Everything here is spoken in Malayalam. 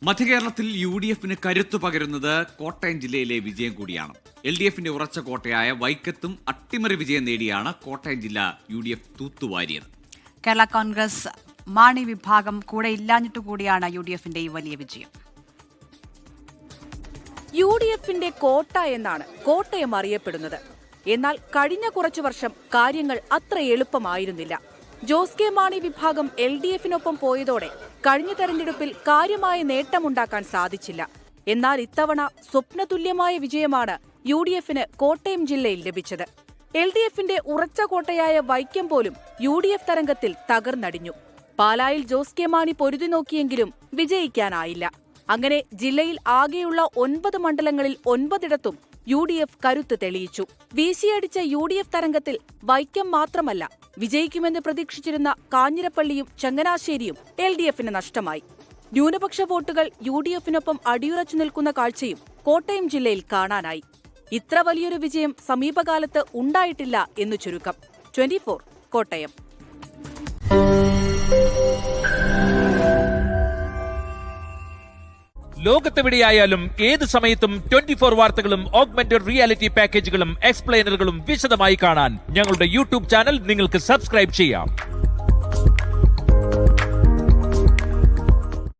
മധ്യകേരളത്തിൽ യു.ഡി.എഫിന് കരുത്തു പകരുന്നത് കോട്ടയം ജില്ലയിലെ വിജയം കൂടിയാണ്. എൽ.ഡി.എഫിന്റെ ഉറച്ച കോട്ടയായ വൈക്കത്തും അട്ടിമറി വിജയം നേടിയാണ് കോട്ടയം ജില്ല യു.ഡി.എഫ് തൂത്തുവാരിയത്. കേരള കോൺഗ്രസ് മാണി വിഭാഗം കൂടെ ഇല്ലാഞ്ഞിട്ടുകൂടിയാണ് യു.ഡി.എഫിന്റെ ഈ വലിയ വിജയം. യു.ഡി.എഫിന്റെ കോട്ട എന്നാണ് കോട്ടയം അറിയപ്പെടുന്നത്. എന്നാൽ കഴിഞ്ഞ കുറച്ചു വർഷം കാര്യങ്ങൾ അത്ര എളുപ്പമായിരുന്നില്ല. ജോസ് കെ മാണി വിഭാഗം എൽ.ഡി.എഫിനൊപ്പം പോയതോടെ കഴിഞ്ഞ തെരഞ്ഞെടുപ്പിൽ കാര്യമായ നേട്ടമുണ്ടാക്കാൻ സാധിച്ചില്ല. എന്നാൽ ഇത്തവണ സ്വപ്നതുല്യമായ വിജയമാണ് യു.ഡി.എഫിന് കോട്ടയം ജില്ലയിൽ ലഭിച്ചത്. എൽ.ഡി.എഫിന്റെ ഉറച്ച കോട്ടയായ വൈക്കം പോലും യു.ഡി.എഫ് തരംഗത്തിൽ തകർന്നടിഞ്ഞു. പാലായിൽ ജോസ് കെ മാണി പൊരുതി നോക്കിയെങ്കിലും വിജയിക്കാനായില്ല. അങ്ങനെ ജില്ലയിൽ ആകെയുള്ള 9 മണ്ഡലങ്ങളിൽ 9 യു.ഡി.എഫ് കരുത്ത് തെളിയിച്ചു. വീശിയടിച്ച യു.ഡി.എഫ് തരംഗത്തിൽ വൈക്കം മാത്രമല്ല, വിജയിക്കുമെന്ന് പ്രതീക്ഷിച്ചിരുന്ന കാഞ്ഞിരപ്പള്ളിയും ചങ്ങനാശ്ശേരിയും എൽ.ഡി.എഫിന് നഷ്ടമായി. ന്യൂനപക്ഷ വോട്ടുകൾ യു.ഡി.എഫിനൊപ്പം അടിയുറച്ചു നിൽക്കുന്ന കാഴ്ചയും കോട്ടയം ജില്ലയിൽ കാണാനായി. ഇത്ര വലിയൊരു വിജയം സമീപകാലത്ത് ഉണ്ടായിട്ടില്ല എന്നു ചുരുക്കം. 24 കോട്ടയം. ലോകത്തെവിടെയായാലും ഏത് സമയത്തും 24 വാർത്തകളും ഓഗ്മെന്റഡ് റിയാലിറ്റി പാക്കേജുകളും എക്സ്പ്ലെയിനറുകളും വിശദമായി കാണാൻ ഞങ്ങളുടെ യൂട്യൂബ് ചാനൽ നിങ്ങൾക്ക് സബ്സ്ക്രൈബ് ചെയ്യാം.